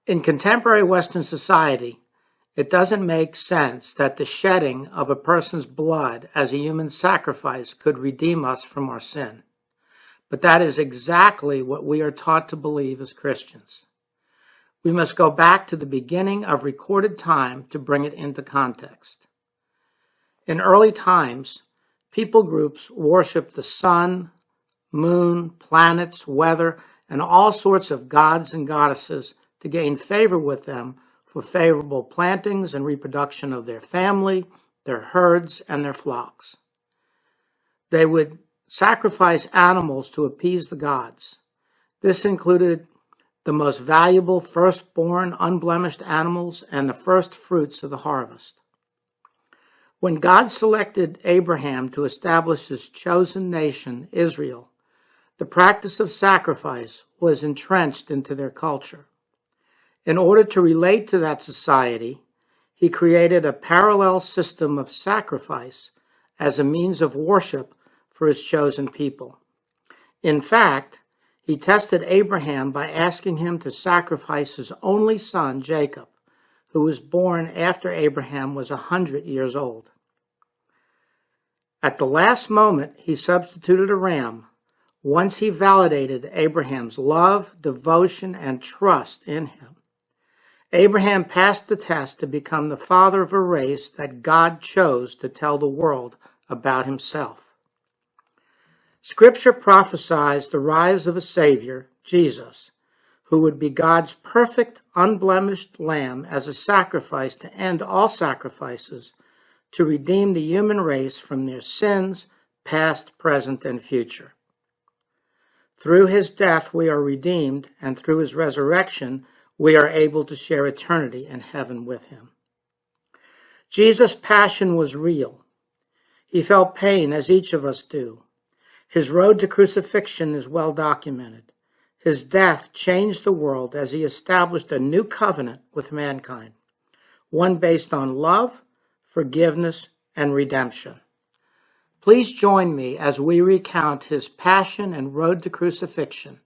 In contemporary Western society, it doesn't make sense that the shedding of a person's blood as a human sacrifice could redeem us from our sin. But that is exactly what we are taught to believe as Christians. We must go back to the beginning of recorded time to bring it into context. In early times, people groups worshiped the sun, moon, planets, weather, and all sorts of gods and goddesses to gain favor with them for favorable plantings and reproduction of their family, their herds, and their flocks. They would sacrifice animals to appease the gods. This included the most valuable firstborn, unblemished animals and the first fruits of the harvest. When God selected Abraham to establish his chosen nation, Israel, the practice of sacrifice was entrenched into their culture. In order to relate to that society, he created a parallel system of sacrifice as a means of worship for his chosen people. In fact, he tested Abraham by asking him to sacrifice his only son, Jacob, who was born after Abraham was 100 years old. At the last moment, he substituted a ram once he validated Abraham's love, devotion, and trust in him. Abraham passed the test to become the father of a race that God chose to tell the world about himself. Scripture prophesies the rise of a Savior, Jesus, who would be God's perfect, unblemished lamb as a sacrifice to end all sacrifices, to redeem the human race from their sins, past, present, and future. Through his death we are redeemed, and through his resurrection we are able to share eternity in heaven with him. Jesus' passion was real. He felt pain as each of us do. His road to crucifixion is well documented. His death changed the world as he established a new covenant with mankind, one based on love, forgiveness, and redemption. Please join me as we recount his passion and road to crucifixion,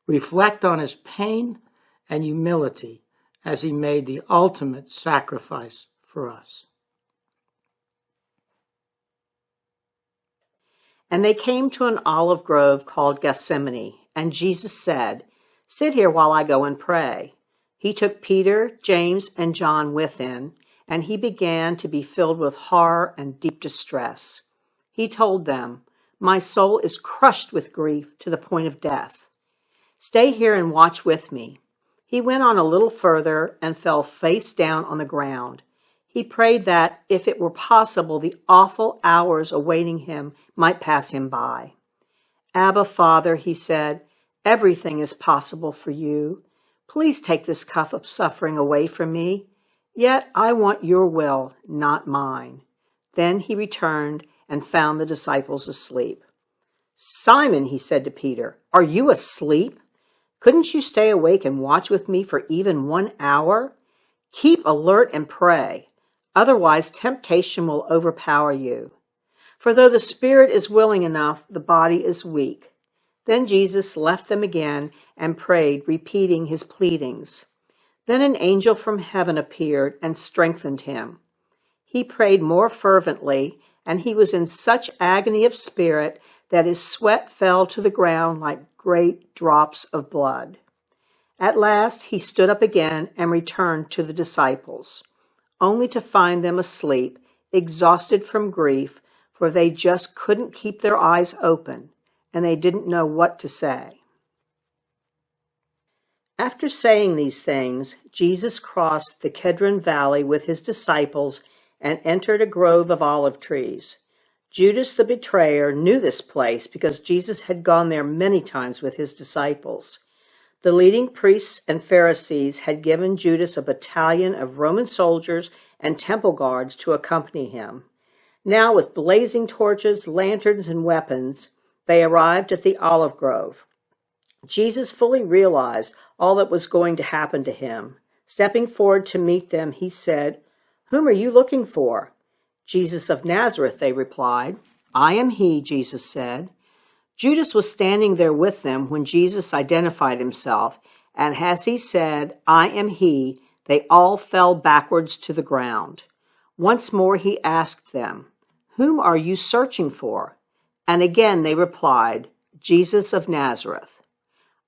reflect on his pain and humility as he made the ultimate sacrifice for us. And they came to an olive grove called Gethsemane, and Jesus said, "Sit here while I go and pray." He took Peter, James, and John with him, and he began to be filled with horror and deep distress. He told them, "My soul is crushed with grief to the point of death. Stay here and watch with me." He went on a little further and fell face down on the ground. He prayed that, if it were possible, the awful hours awaiting him might pass him by. "Abba, Father," he said, "everything is possible for you. Please take this cup of suffering away from me. Yet I want your will, not mine." Then he returned and found the disciples asleep. "Simon," he said to Peter, "are you asleep? Couldn't you stay awake and watch with me for even 1 hour? Keep alert and pray. Otherwise, temptation will overpower you. For though the spirit is willing enough, the body is weak." Then Jesus left them again and prayed, repeating his pleadings. Then an angel from heaven appeared and strengthened him. He prayed more fervently, and he was in such agony of spirit that his sweat fell to the ground like great drops of blood. At last he stood up again and returned to the disciples, only to find them asleep, exhausted from grief, for they just couldn't keep their eyes open, and they didn't know what to say. After saying these things, Jesus crossed the Kedron Valley with his disciples and entered a grove of olive trees. Judas the betrayer knew this place because Jesus had gone there many times with his disciples. The leading priests and Pharisees had given Judas a battalion of Roman soldiers and temple guards to accompany him. Now, with blazing torches, lanterns, and weapons, they arrived at the olive grove. Jesus fully realized all that was going to happen to him. Stepping forward to meet them, he said, "Whom are you looking for?" "Jesus of Nazareth," they replied. "I am he," Jesus said. Judas was standing there with them when Jesus identified himself, And as he said, "I am he," they all fell backwards to the ground. Once more he asked them, "Whom are you searching for?" And again they replied, "Jesus of Nazareth."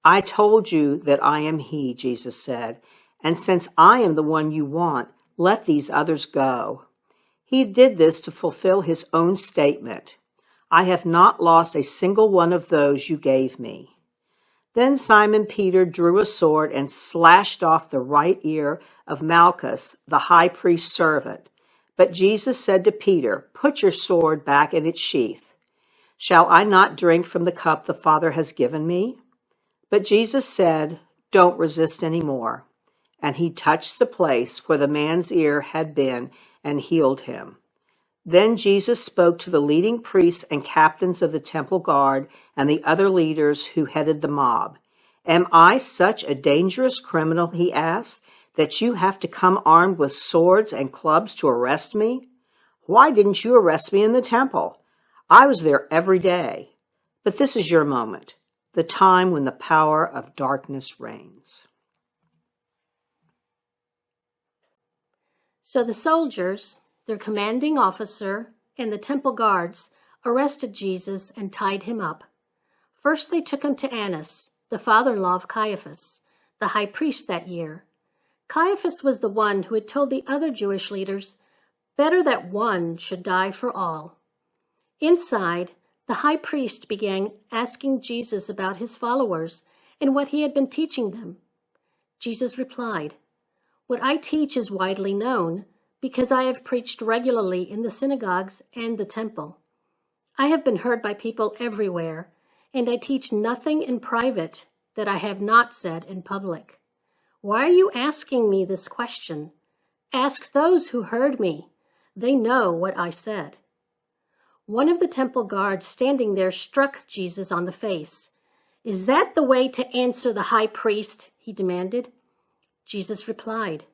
"I told you that I am he," Jesus said, "and since I am the one you want, let these others go." He did this to fulfill his own statement, "I have not lost a single one of those you gave me." Then Simon Peter drew a sword and slashed off the right ear of Malchus, the high priest's servant. But Jesus said to Peter, "Put your sword back in its sheath. Shall I not drink from the cup the Father has given me?" But Jesus said, "Don't resist any more." And he touched the place where the man's ear had been and healed him. Then Jesus spoke to the leading priests and captains of the temple guard and the other leaders who headed the mob. "Am I such a dangerous criminal," he asked, "that you have to come armed with swords and clubs to arrest me? Why didn't you arrest me in the temple? I was there every day. But this is your moment, the time when the power of darkness reigns." So the soldiers, their commanding officer, and the temple guards arrested Jesus and tied him up. First they took him to Annas, the father-in-law of Caiaphas, the high priest that year. Caiaphas was the one who had told the other Jewish leaders, "Better that one should die for all." Inside, the high priest began asking Jesus about his followers and what he had been teaching them. Jesus replied, "What I teach is widely known, because I have preached regularly in the synagogues and the temple. I have been heard by people everywhere, and I teach nothing in private that I have not said in public. Why are you asking me this question? Ask those who heard me. They know what I said." One of the temple guards standing there struck Jesus on the face. "Is that the way to answer the high priest?" he demanded. Jesus replied,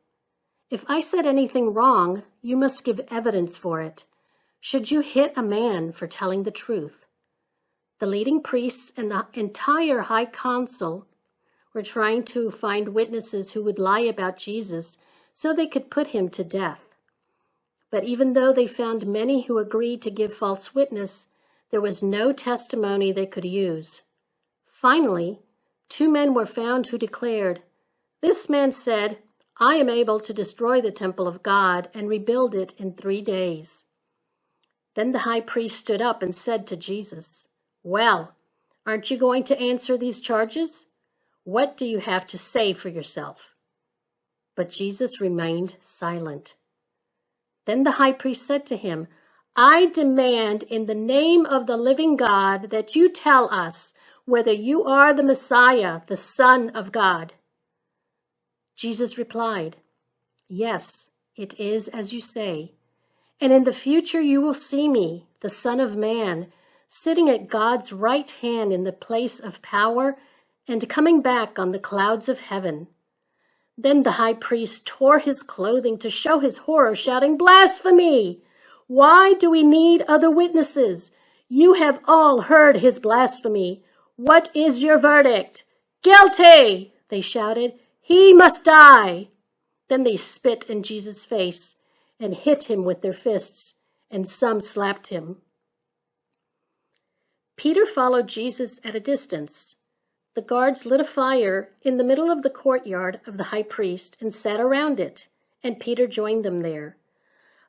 "If I said anything wrong, you must give evidence for it. Should you hit a man for telling the truth?" The leading priests and the entire high council were trying to find witnesses who would lie about Jesus so they could put him to death. But even though they found many who agreed to give false witness, there was no testimony they could use. Finally, 2 men were found who declared, "This man said, 'I am able to destroy the temple of God and rebuild it in 3 days.'" Then the high priest stood up and said to Jesus, "Well, aren't you going to answer these charges? What do you have to say for yourself?" But Jesus remained silent. Then the high priest said to him, "I demand in the name of the living God that you tell us whether you are the Messiah, the Son of God." Jesus replied, "Yes, it is as you say. And in the future you will see me, the Son of Man, sitting at God's right hand in the place of power and coming back on the clouds of heaven." Then the high priest tore his clothing to show his horror, shouting, "Blasphemy! Why do we need other witnesses? You have all heard his blasphemy. What is your verdict?" "Guilty!" they shouted. "He must die!" Then they spit in Jesus' face and hit him with their fists, and some slapped him. Peter followed Jesus at a distance. The guards lit a fire in the middle of the courtyard of the high priest and sat around it, and Peter joined them there.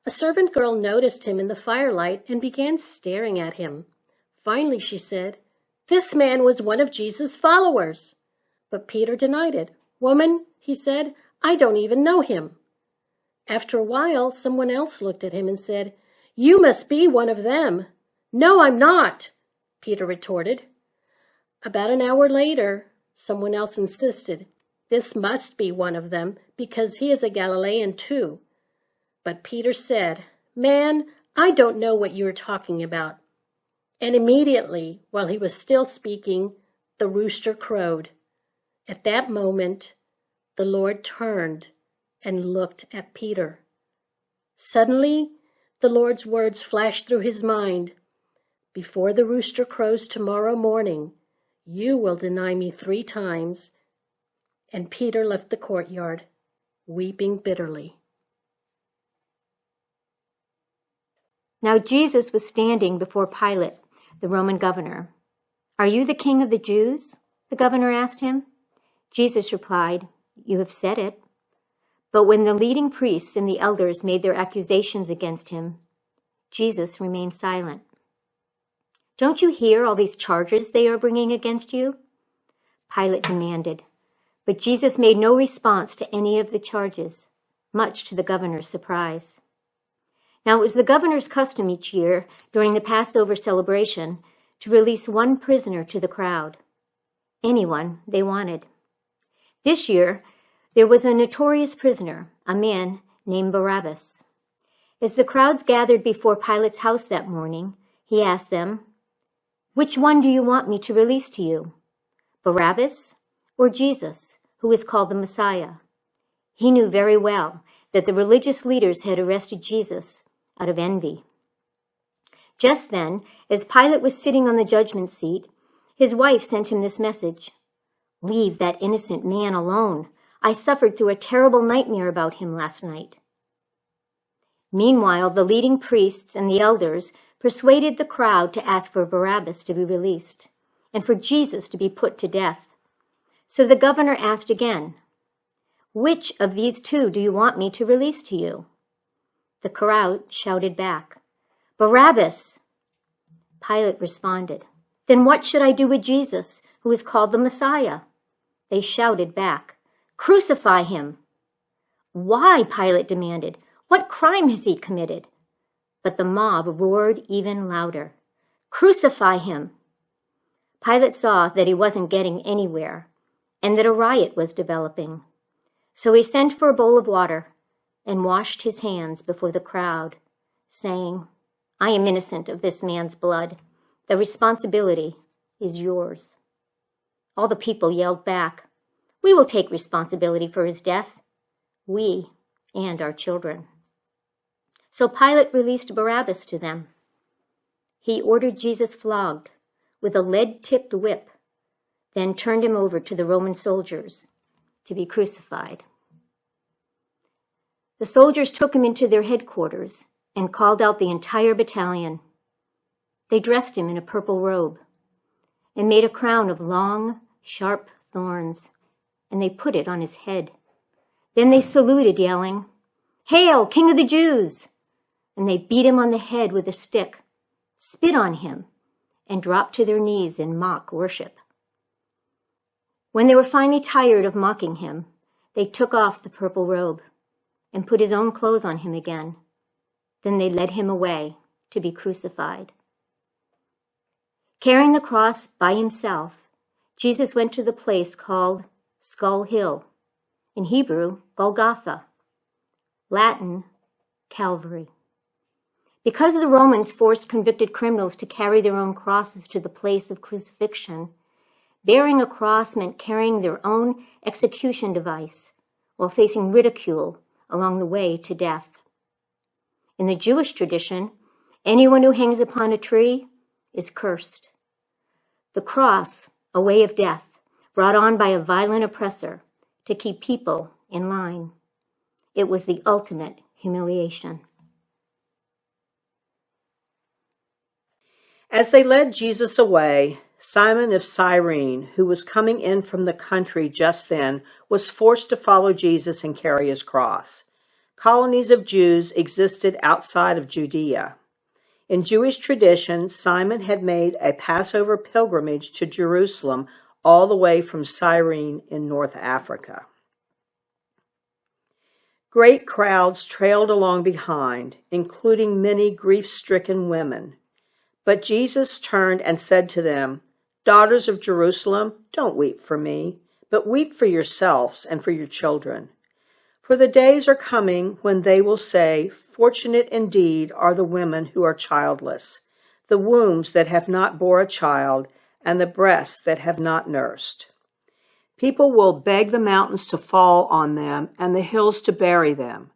A servant girl noticed him in the firelight and began staring at him. Finally, she said, "This man was one of Jesus' followers." But Peter denied it. "Woman," he said, "I don't even know him." After a while, someone else looked at him and said, "You must be one of them." "No, I'm not," Peter retorted. About an hour later, someone else insisted, "This must be one of them, because he is a Galilean too." But Peter said, "Man, I don't know what you are talking about." And immediately, while he was still speaking, the rooster crowed. At that moment, the Lord turned and looked at Peter. Suddenly, the Lord's words flashed through his mind. "Before the rooster crows tomorrow morning, you will deny me 3 times. And Peter left the courtyard, weeping bitterly. Now Jesus was standing before Pilate, the Roman governor. "Are you the king of the Jews?" the governor asked him. Jesus replied, "You have said it." But when the leading priests and the elders made their accusations against him, Jesus remained silent. "Don't you hear all these charges they are bringing against you?" Pilate demanded. But Jesus made no response to any of the charges, much to the governor's surprise. Now it was the governor's custom each year during the Passover celebration to release one prisoner to the crowd, anyone they wanted. This year, there was a notorious prisoner, a man named Barabbas. As the crowds gathered before Pilate's house that morning, he asked them, "Which one do you want me to release to you, Barabbas or Jesus, who is called the Messiah?" He knew very well that the religious leaders had arrested Jesus out of envy. Just then, as Pilate was sitting on the judgment seat, his wife sent him this message: "Leave that innocent man alone. I suffered through a terrible nightmare about him last night." Meanwhile, the leading priests and the elders persuaded the crowd to ask for Barabbas to be released and for Jesus to be put to death. So the governor asked again, "Which of these two do you want me to release to you?" The crowd shouted back, "Barabbas!" Pilate responded, "Then what should I do with Jesus, who is called the Messiah?" They shouted back, "Crucify him!" "Why?" Pilate demanded. "What crime has he committed?" But the mob roared even louder, "Crucify him!" Pilate saw that he wasn't getting anywhere and that a riot was developing. So he sent for a bowl of water and washed his hands before the crowd, saying, "I am innocent of this man's blood. The responsibility is yours." All the people yelled back, "We will take responsibility for his death, we and our children." So Pilate released Barabbas to them. He ordered Jesus flogged with a lead-tipped whip, then turned him over to the Roman soldiers to be crucified. The soldiers took him into their headquarters and called out the entire battalion. They dressed him in a purple robe and made a crown of long, sharp thorns, and they put it on his head. Then they saluted, yelling, "Hail, King of the Jews!" And they beat him on the head with a stick, spit on him, and dropped to their knees in mock worship. When they were finally tired of mocking him, they took off the purple robe and put his own clothes on him again. Then they led him away to be crucified. Carrying the cross by himself, Jesus went to the place called Skull Hill, in Hebrew, Golgotha, Latin, Calvary. Because the Romans forced convicted criminals to carry their own crosses to the place of crucifixion, bearing a cross meant carrying their own execution device while facing ridicule along the way to death. In the Jewish tradition, anyone who hangs upon a tree is cursed. The cross, a way of death, brought on by a violent oppressor to keep people in line. It was the ultimate humiliation. As they led Jesus away, Simon of Cyrene, who was coming in from the country just then, was forced to follow Jesus and carry his cross. Colonies of Jews existed outside of Judea. In Jewish tradition, Simon had made a Passover pilgrimage to Jerusalem all the way from Cyrene in North Africa. Great crowds trailed along behind, including many grief-stricken women. But Jesus turned and said to them, "Daughters of Jerusalem, don't weep for me, but weep for yourselves and for your children. For the days are coming when they will say, 'Fortunate indeed are the women who are childless, the wombs that have not bore a child, and the breasts that have not nursed.' People will beg the mountains to fall on them and the hills to bury them.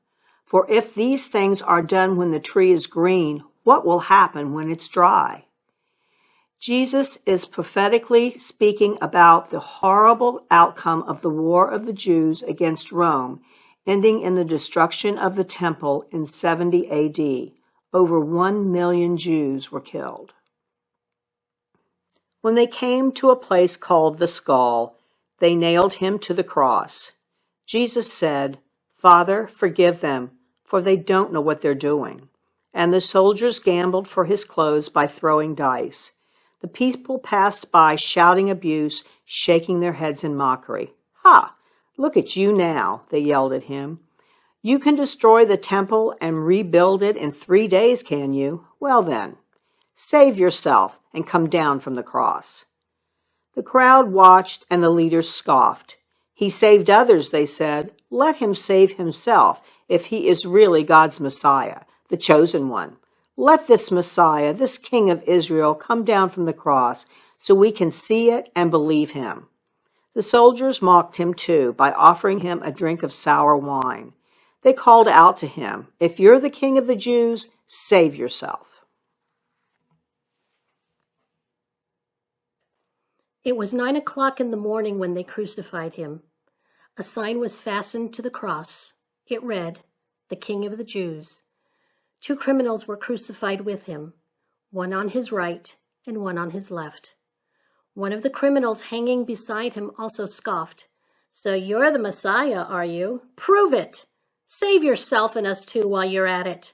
For if these things are done when the tree is green, what will happen when it's dry? Jesus is prophetically speaking about the horrible outcome of the war of the Jews against Rome, ending in the destruction of the temple in 70 AD. Over 1 million Jews were killed. When they came to a place called the Skull, they nailed him to the cross. Jesus said, "Father, forgive them, for they don't know what they're doing." And the soldiers gambled for his clothes by throwing dice. The people passed by shouting abuse, shaking their heads in mockery. "Ha! Look at you now," they yelled at him. "You can destroy the temple and rebuild it in 3 days, can you? Well then, save yourself and come down from the cross." The crowd watched and the leaders scoffed. "He saved others," they said. "Let him save himself if he is really God's Messiah, the chosen one. Let this Messiah, this King of Israel, come down from the cross so we can see it and believe him." The soldiers mocked him too by offering him a drink of sour wine. They called out to him, "If you're the King of the Jews, save yourself." It was 9 o'clock in the morning when they crucified him. A sign was fastened to the cross. It read, "The King of the Jews." 2 criminals were crucified with him, one on his right and one on his left. One of the criminals hanging beside him also scoffed, "So you're the Messiah, are you? Prove it! Save yourself and us too while you're at it."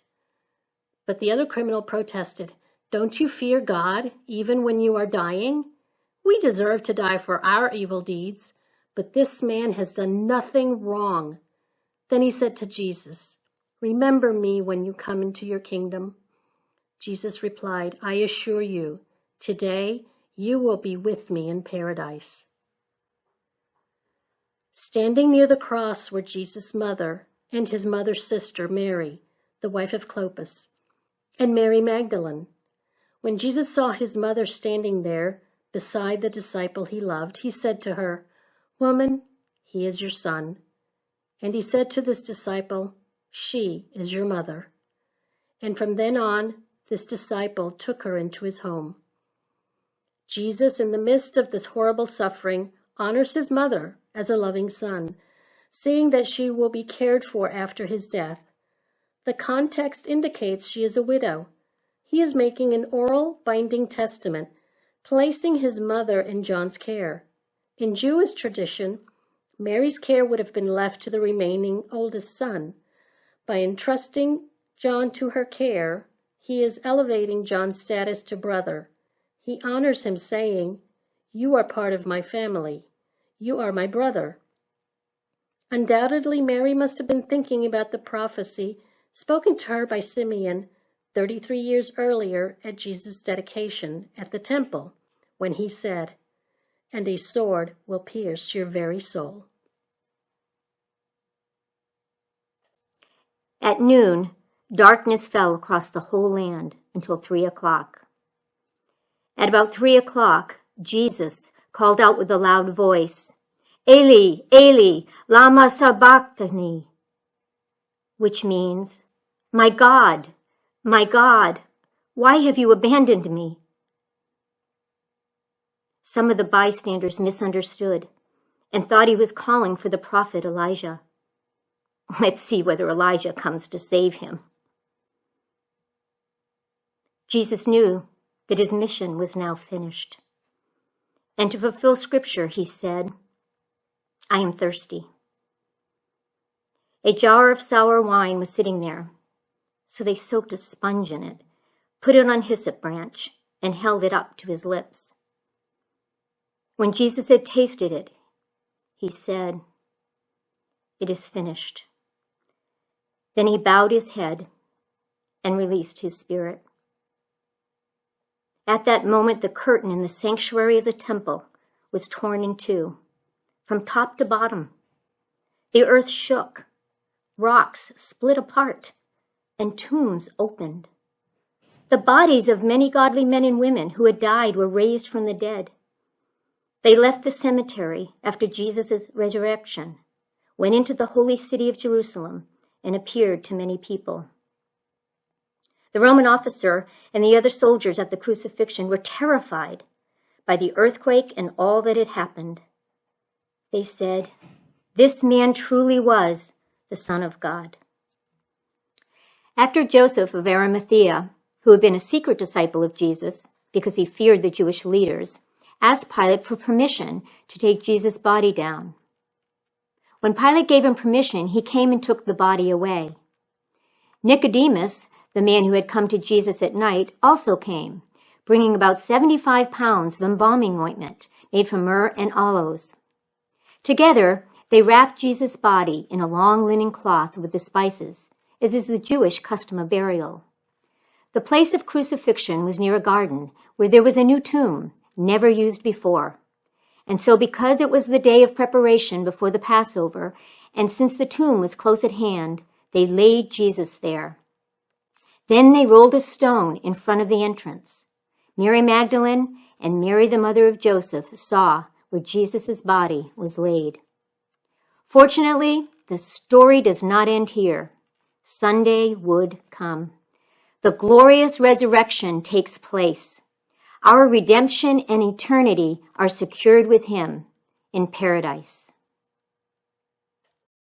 But the other criminal protested, "Don't you fear God even when you are dying? We deserve to die for our evil deeds, but this man has done nothing wrong." Then he said to Jesus, "Remember me when you come into your kingdom." Jesus replied, "I assure you, today you will be with me in paradise." Standing near the cross were Jesus' mother and his mother's sister, Mary, the wife of Clopas, and Mary Magdalene. When Jesus saw his mother standing there beside the disciple he loved, he said to her, "Woman, he is your son." And he said to this disciple, "She is your mother." And from then on, this disciple took her into his home. Jesus, in the midst of this horrible suffering, honors his mother as a loving son, seeing that she will be cared for after his death. The context indicates she is a widow. He is making an oral, binding testament, placing his mother in John's care. In Jewish tradition, Mary's care would have been left to the remaining oldest son. By entrusting John to her care, he is elevating John's status to brother. He honors him, saying, "You are part of my family. You are my brother." Undoubtedly, Mary must have been thinking about the prophecy spoken to her by Simeon 33 years earlier at Jesus' dedication at the temple, when he said, "And a sword will pierce your very soul." At noon, darkness fell across the whole land until 3 o'clock. At about 3 o'clock, Jesus called out with a loud voice, "Eli, Eli, lama sabachthani," which means, my God, why have you abandoned me?" Some of the bystanders misunderstood and thought he was calling for the prophet Elijah. Let's see whether Elijah comes to save him. Jesus knew that his mission was now finished. And to fulfill Scripture, he said, "I am thirsty." A jar of sour wine was sitting there, so they soaked a sponge in it, put it on a hyssop branch, and held it up to his lips. When Jesus had tasted it, he said, "It is finished." Then he bowed his head and released his spirit. At that moment, the curtain in the sanctuary of the temple was torn in two, from top to bottom. The earth shook, rocks split apart, and tombs opened. The bodies of many godly men and women who had died were raised from the dead. They left the cemetery after Jesus' resurrection, went into the holy city of Jerusalem, and appeared to many people. The Roman officer and the other soldiers at the crucifixion were terrified by the earthquake and all that had happened. They said, "This man truly was the Son of God." After Joseph of Arimathea, who had been a secret disciple of Jesus because he feared the Jewish leaders, asked Pilate for permission to take Jesus' body down. When Pilate gave him permission, he came and took the body away. Nicodemus, the man who had come to Jesus at night, also came, bringing about 75 pounds of embalming ointment made from myrrh and aloes. Together, they wrapped Jesus' body in a long linen cloth with the spices, as is the Jewish custom of burial. The place of crucifixion was near a garden where there was a new tomb, never used before. And so because it was the day of preparation before the Passover, and since the tomb was close at hand, they laid Jesus there. Then they rolled a stone in front of the entrance. Mary Magdalene and Mary, the mother of Joseph, saw where Jesus' body was laid. Fortunately, the story does not end here. Sunday would come. The glorious resurrection takes place. Our redemption and eternity are secured with him in paradise.